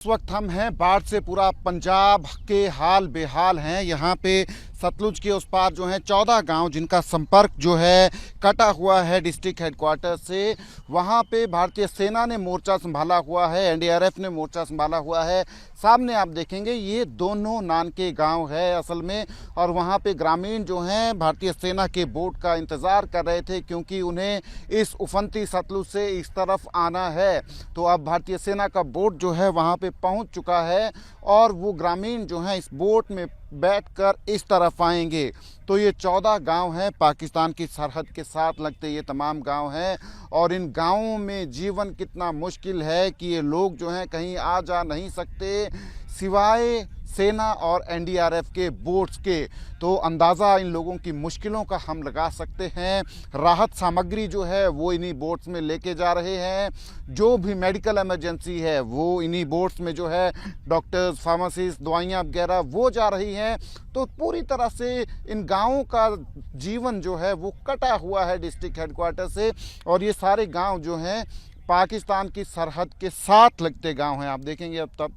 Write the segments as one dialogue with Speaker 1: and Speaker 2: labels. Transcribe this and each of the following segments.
Speaker 1: इस वक्त हम हैं बाढ़ से पूरा पंजाब के हाल बेहाल हैं। यहाँ पे सतलुज के उस पार जो है 14 गांव जिनका संपर्क जो है कटा हुआ है डिस्ट्रिक्ट हेडक्वार्टर से, वहाँ पे भारतीय सेना ने मोर्चा संभाला हुआ है, एनडीआरएफ ने मोर्चा संभाला हुआ है। सामने आप देखेंगे ये दोनों नान के गांव है असल में, और वहाँ पे ग्रामीण जो हैं भारतीय सेना के बोट का इंतज़ार कर रहे थे क्योंकि उन्हें इस उफनती सतलुज से इस तरफ आना है। तो अब भारतीय सेना का बोट जो है वहाँ पे पहुँच चुका है और वो ग्रामीण जो हैं इस बोट में बैठकर इस तरफ आएंगे। तो ये 14 गांव हैं, पाकिस्तान की सरहद के साथ लगते ये तमाम गांव हैं, और इन गांवों में जीवन कितना मुश्किल है कि ये लोग जो हैं कहीं आ जा नहीं सकते सिवाय सेना और एनडीआरएफ के बोट्स के। तो अंदाज़ा इन लोगों की मुश्किलों का हम लगा सकते हैं। राहत सामग्री जो है वो इन्हीं बोट्स में लेके जा रहे हैं, जो भी मेडिकल इमरजेंसी है वो इन्हीं बोट्स में जो है डॉक्टर्स, फार्मासिस्ट, दवाइयाँ वगैरह वो जा रही हैं। तो पूरी तरह से इन गाँवों का जीवन जो है वो कटा हुआ है डिस्ट्रिक्ट हेडक्वार्टर से, और ये सारे गाँव जो हैं पाकिस्तान की सरहद के साथ लगते गांव हैं। आप देखेंगे अब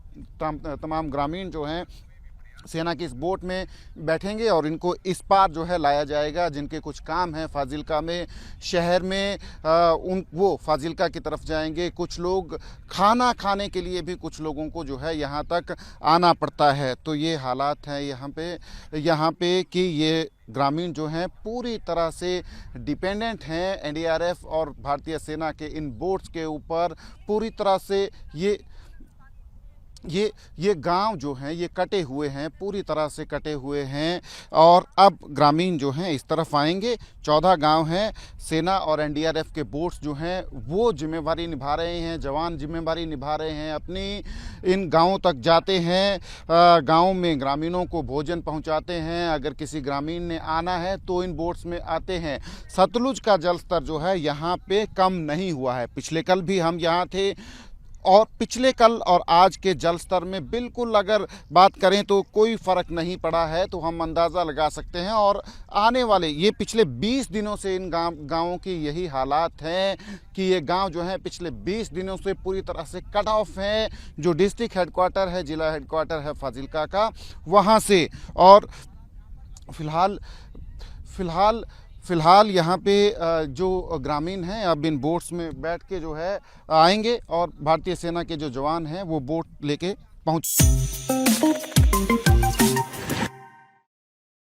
Speaker 1: तमाम ग्रामीण जो हैं सेना की इस बोट में बैठेंगे और इनको इस पार जो है लाया जाएगा। जिनके कुछ काम हैं फाजिल्का में, शहर में, वो फाजिल्का की तरफ जाएंगे। कुछ लोग खाना खाने के लिए भी कुछ लोगों को जो है यहाँ तक आना पड़ता है। तो ये हालात हैं यहाँ पे कि ये ग्रामीण जो हैं पूरी तरह से डिपेंडेंट हैं एनडीआरएफ और भारतीय सेना के इन बोट्स के ऊपर। पूरी तरह से ये गांव जो हैं ये कटे हुए हैं, पूरी तरह से कटे हुए हैं। और अब ग्रामीण जो हैं इस तरफ आएंगे। 14 गांव हैं, सेना और एनडीआरएफ के बोट्स जो हैं वो जिम्मेवारी निभा रहे हैं, जवान जिम्मेवारी निभा रहे हैं अपनी। इन गांवों तक जाते हैं, गांव में ग्रामीणों को भोजन पहुंचाते हैं। अगर किसी ग्रामीण ने आना है तो इन बोट्स में आते हैं। सतलुज का जल स्तर जो है यहाँ पे कम नहीं हुआ है। पिछले कल भी हम यहाँ थे और पिछले कल और आज के जल स्तर में बिल्कुल अगर बात करें तो कोई फ़र्क नहीं पड़ा है। तो हम अंदाज़ा लगा सकते हैं, और आने वाले ये पिछले 20 दिनों से इन गाँवों की यही हालात हैं कि ये गांव जो है पिछले 20 दिनों से पूरी तरह से कट ऑफ हैं, जो डिस्ट्रिक्ट हेडक्वार्टर है, ज़िला हेडक्वार्टर है फाजिल्का का, वहाँ से। और फ़िलहाल यहाँ पे जो ग्रामीण हैं अब इन बोट्स में बैठ के जो है आएंगे, और भारतीय सेना के जो जवान हैं वो बोट लेके पहुँच